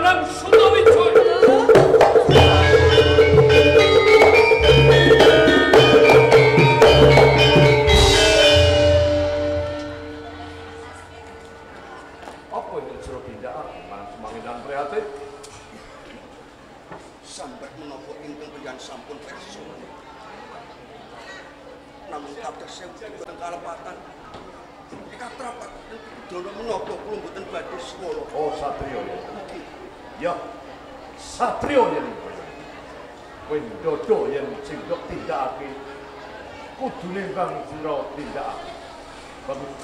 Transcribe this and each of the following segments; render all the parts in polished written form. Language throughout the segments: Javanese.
Danang Sutawijaya. Apa yang suruh tindakan semanginan prihatin? Sampai menapa ingkang penjan sampun perso. Namun kados sewu kalepatan. Katrapat dono menapa kula mboten badhe swara. Oh, Satrio ya. Ya. Satrio ya. Kowe dodo yen sing kok tindakake kudune Bang Sira tindakake. Bagus.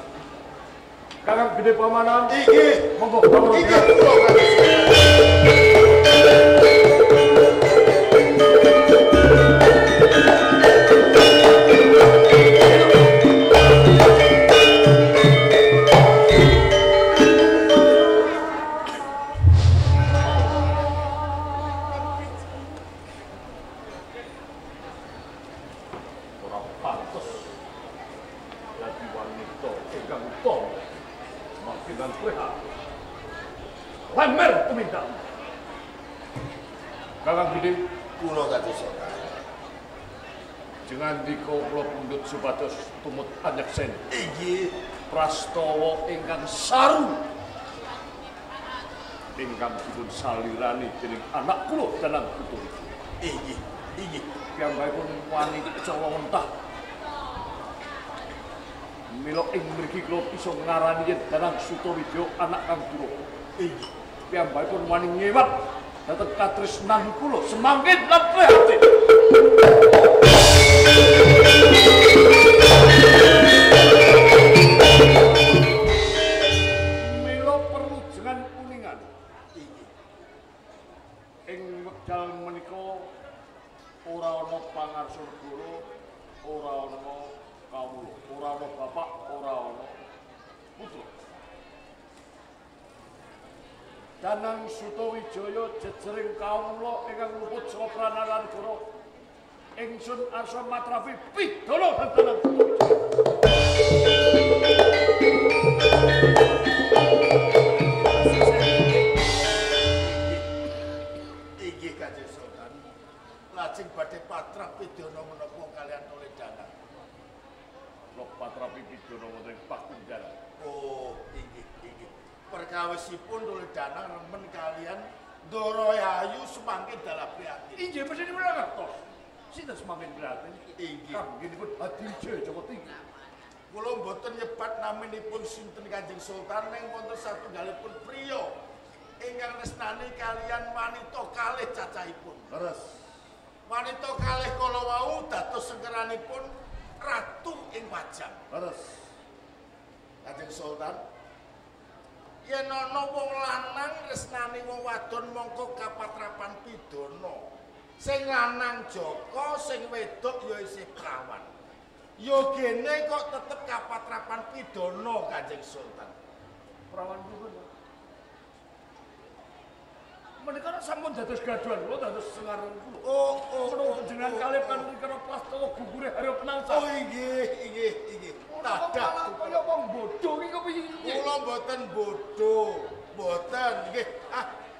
Kakang Gede Pamanan. Iki monggo bangun. Iki kula Lemer tumindak. Kakang Gede, kula kados Sultan. jangan dika kula pundhut supados tumut anyeksen. Inggih, prastawa ingkang saru ingkang dipun salirani dening anak kula Danang Sutawijaya. inggih, inggih. Piyambakipun wani Jawa mentah. Mila ing mriki kula bisa ngarani yen Danang Sutawijaya anak kang duraka. Inggih. Piyambakipun wani ngewat dhateng katresnan kula semangkin lan prihatin. Mila perlu jengan kuningan. Inggih. Ing wekdal menika ora ana pangarsa negara, ora ana kawula, ora ana bapak, ora ana putra. Danang Sutawijaya jejering kawula ingkang luput saka pranaran negara. Ingsun arsa matrapi pidana Danang Inggih Kanjeng Sultan. Lajeng badhe patrap pidana menapa kalian oleh Danang. Lok patrapi pidana wonten Pakunggaran. Oh, inggih, inggih. Perkawisipun oleh Danang remen kalian Doroyayu semangkin dalam prihatin. Inggih mesti ngertos. Sinten semangkin prihatin? Inggih. Kanggihipun Hadijaya Joko Tinggi. Kula mboten nyebat naminipun sinten Kanjeng Sultan ning wonten satunggalipun priya ingkang tresnani kalian wanita kalih cacahipun. Leres. Wanita kalih kala wau dados sengkeranipun ratu ing Pajang. Leres. Kanjeng Sultan, yen ana wong lanang tresnani wong wadon mongko kapatrapan pidana. Sing lanang Joko, sing wedok ya isih prawan. Yogene kok tetep kapatrapan pidana Kanjeng Sultan. Prawan nuwun. Menika sampun dados gaduhan kula dados sengaran kula. Oh, jenengan kalih panikara prastawa gugure Haryo Penangsa. Oh, inggih. Tadah kaya wong bodho iki kepiye? Kula mboten bodho, mboten nggih.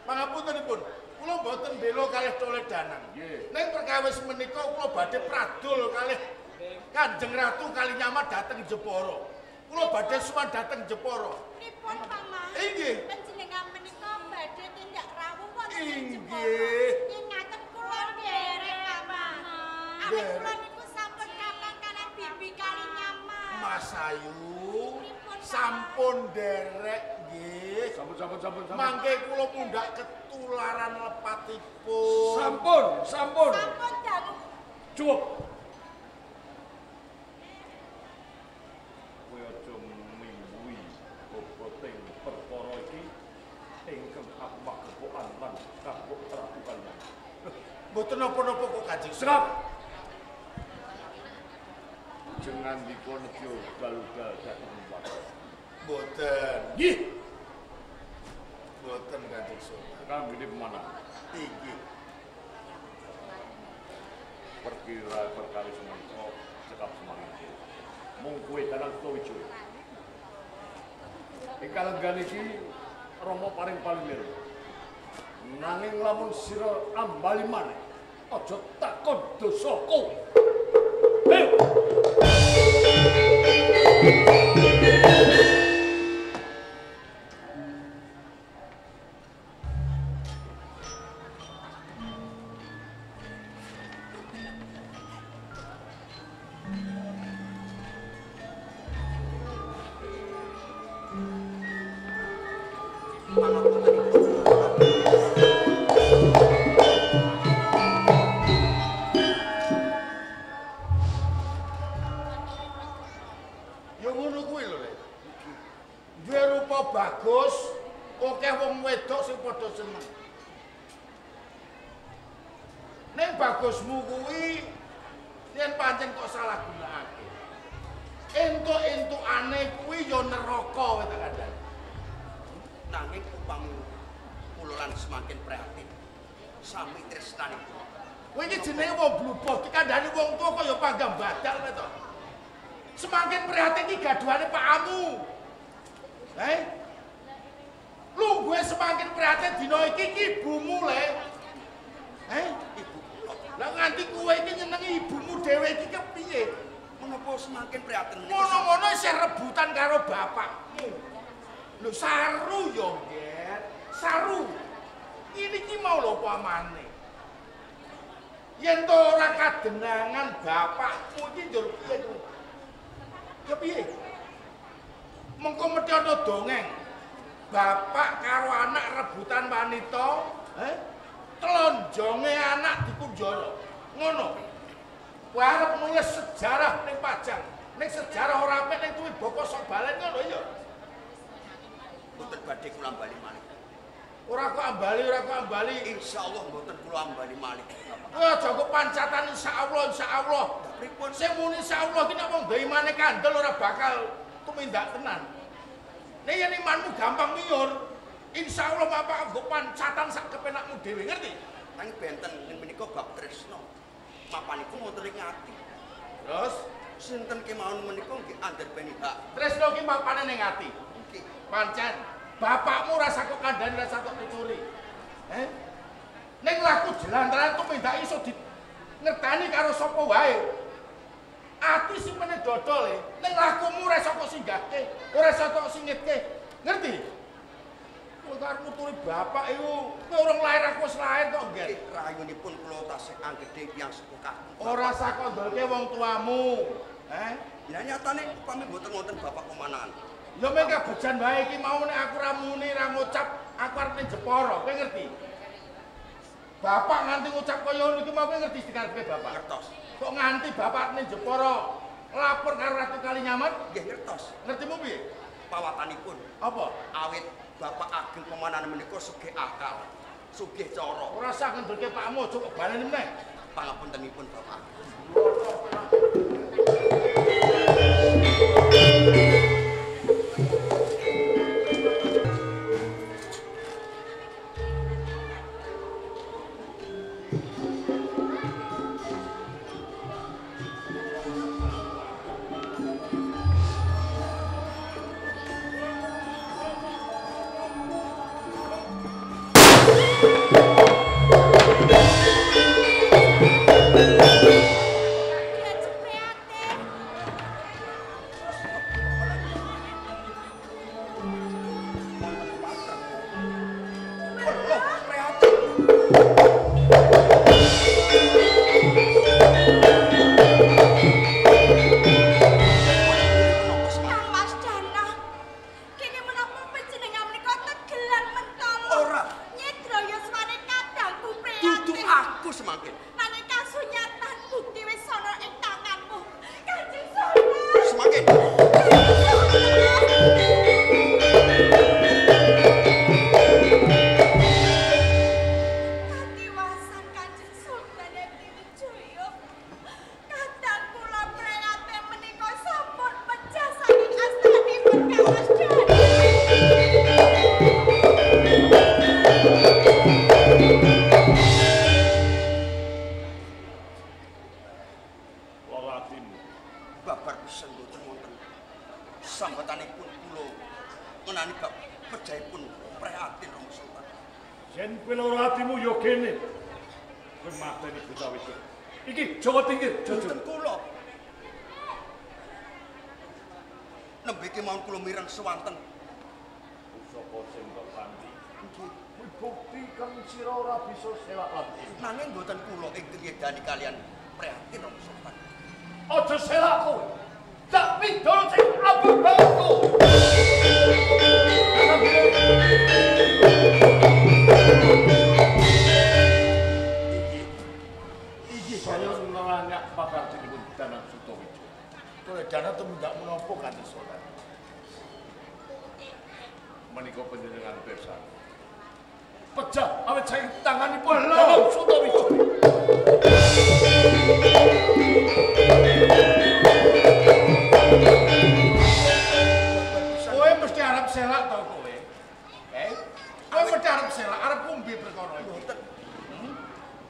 Pangapuntenipun. Kula mboten bela kalih Tole Danang. Nggih. Ning perkawis menika kula badhe pradul kalih Kanjeng Ratu Kalinyamat dhateng Jepara. Kula badhe suwan dhateng Jepara. Nipun Paman? Inggih. Panjenengan menika badhe tindak rawuh wonten Inggih. Jepara. Ngaten kula nderek Paman. Awit Nderek. kula niku sampun kapangkanan Bibi Kalinyamat. Mas Ayu sampun derek nggih. Sampun. Mangke kula mundhak ketularan lepatipun. Sampun. Sampun dalu. Cukup. Kowe aja mimbuhi boboting perkara iki ingkang aku magepokan lan kapok teratukan. Mboten napa-napa kok Kanjeng Serap. Jangan dikon yo galugal dhateng wae. Mboten. Nggih. Mboten Kanjeng Sultan. Kambine mana? Inggih. Perkira perkara semenika cekap semangat. Mung kowe Danang Sutawijaya. Ing kalenggan iki Rama paring palimir. Nanging lamun sira ambali maneh, aja takon dosaku. Ayo. Bagus, akeh wong wedok sing padha seneng. Ning bagusmu kuwi yen pancen kok salah gunakake. Entuk-entukane kuwi ya neraka wae tak kandhani. Nanging upami kula lan semakin prihatin. Sami tresnani. Kowe iki jenenge wong bluboh, dikandhani wong tuwa kaya panggam badal wae to. Semakin prihatin iki gaduhane Pak Amu. Lu gue semakin prihatin dina iki ibumu le. Ibu. Lah nganti kowe iki nyenengi ibumu dhewe iki kepiye? Menapa semakin prihatin? Ngono-ngono isih rebutan karo bapakmu. Lho saru yo, Ger. Saru. Ini ki mau lho pamane. Yen to ora kadenangan bapakmu iki njur piye ku? Kepiye? Mengko mesti ana dongeng. Bapak karo anak rebutan wanita, telonjonge anak dikunjara. Ngono. Kowe arep nulis sejarah ning Pajang. Ning sejarah ora apik ning tuwi boko sok balen ngono ya. Mboten badhe kula ambali malih. Ora kok ambali. Insyaallah mboten kula ambali malih. Kowe aja kok pancatan insyaallah. Pripun sing muni insyaallah ki nek wong gawe maneh kandel ora bakal tumindak tenan. Nek yen imanmu gampang miyur, insyaallah bapak nggo pancatan sak kepenakmu dhewe, ngerti? Nanging benten ning menika bab tresna. Mapanipun wonten ing ati. Terus Sinten kemawon menika nggih andherpeni hak. tresno ki mapane ning ati. Nggih. Pancen bapakmu rasa kok kandhani rasa kok tuturi. Ning laku jelantaran tumindak iso ngertani karo sapa wae. Ati sing meneh dodol ning lakumu ora iso kok singgahke, ora iso kok singitke. Ngerti? Kowe arep nuturi bapak iku, kowe urung lair aku wis lair kok, Ngger. Rayunipun kula tasih anggedhe tiyang sepuh. Ora sakondolke wong tuamu. Ya nyatane upami mboten wonten bapak komandan. Ya mengke bejan wae iki mau nek aku ra muni ra ngucap, aku arep ning Jepara, kowe ngerti? Bapak nganti ngucap kaya ngono iki mau kowe ngerti dikarepe bapak. Ngertos. Kok nganti bapak ning Jepara lapor karo Ratu Kalinyamat? Nggih ngertos. Ngertimu piye? Pawatanipun Apa? awit bapak ageng komandan menika sugih akal, sugih cara. Ora usah ngendulke pakmu, aja kok baleni meneh. Pangapuntenipun bapak. Yen kowe lara atimu yo kene. Kowe mateni bocah wedok. Iki Joko Tingkir, Boten kula. Nembe iki mawon kula mireng sewanten. Sapa sing kok pandi? Kuwi bukti kang sira ora bisa selak lati. Nanging boten kula ing triyedani kalian prihatin Rama Sultan. Aja selak kowe. Tak pidol sing abang-abangku. Iki saya nanya pakar dipun Danang Sutawijo. Toledana tumindak menapa Kanjeng Sultan? Menika panjenengan pirsa. Pecah awet saking tanganipun Danang Sutawijo. Kowe mesti arep selak to kowe? Kowe mesti arep selak, arep kumbi perkara iki. Boten.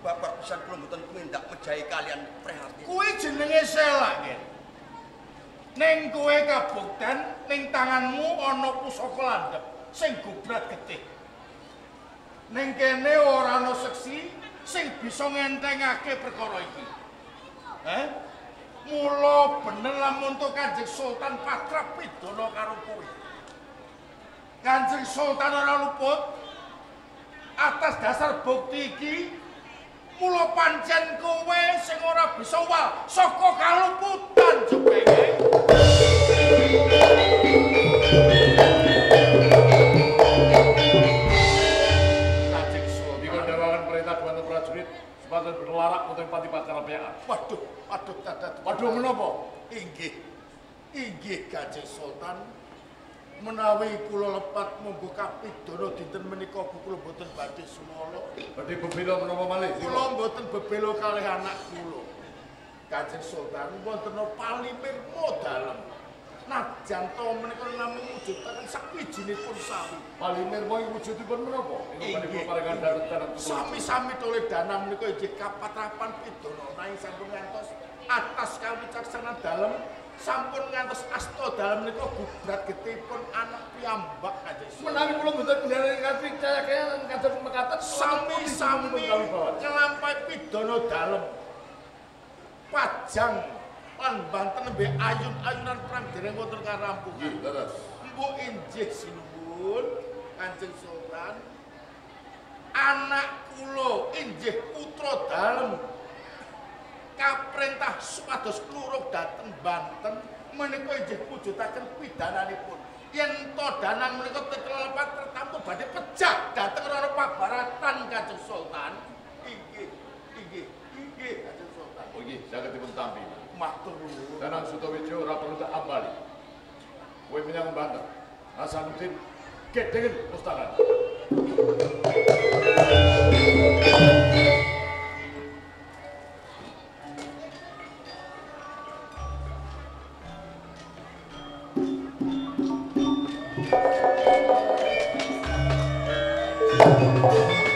Bapak pisan kula mboten tumindak mejahi kalian prihatin. Kuwi jenenge selak, Ken. Ning kowe kabukten ning tanganmu ana pusaka landhep sing gubrat getih. Ning kene ora ana seksi sing bisa ngentengake perkara iki. Mula bener lamun to Kanjeng Sultan patrap pidana karo kowe. Kanjeng Sultan ora luput atas dasar bukti iki. Mula pancen kowe sing ora bisa wal saka kaluputan jepenge. Kanjeng Sultan dikondhawaken perintah dumateng prajurit sepadan berlarak utawi pati pakarapyaan. Waduh, dadat. Waduh menapa? Inggih Kanjeng Sultan. Menawi kula lepat monggo kapidana dinten menika kula boten badhe sumala. Badhe bebela menapa malih? Kula mboten bebelo kalih anak kula. Kanjeng Sultan wonten palimirma dalem. Najan to menika namung mujudaken sakwijinipun sawi. Palimirma iki wujudipun menapa? Inggih. Paringan daretan Sami-sami Toledana menika inggih kapatrapan pidana nanging sampun ngantos atas kawicaksanan dalem sampun ngantos asta dalem menika gubrat getihipun anak piyambak Kanjeng Sultan. menawi kula mboten kendhani kanthi cahya kados mekaten Sami-sami nglampahi pidana dalem. Pajang lan banten nembe ayun-ayunan perang dereng wonten karampungan. leres. Mbok injih sinuwun Kanjeng Sultan. Anak kula injih putra dalem kaprintah supados kluruh dhateng Banten menika injih mujudaken pidananipun. Yen to Danang menika tetelepat tertamtu badhe pejah dhateng Rara Pabaratan Kanjeng Sultan. Inggih Kanjeng Sultan. Oh nggih, saged dipun tampi. Matur nuwun. Danang Sutawijo ora perlu tak ambali. Kowe menyang Banten. Hasanuddin gedhengen pustakan. Thank you.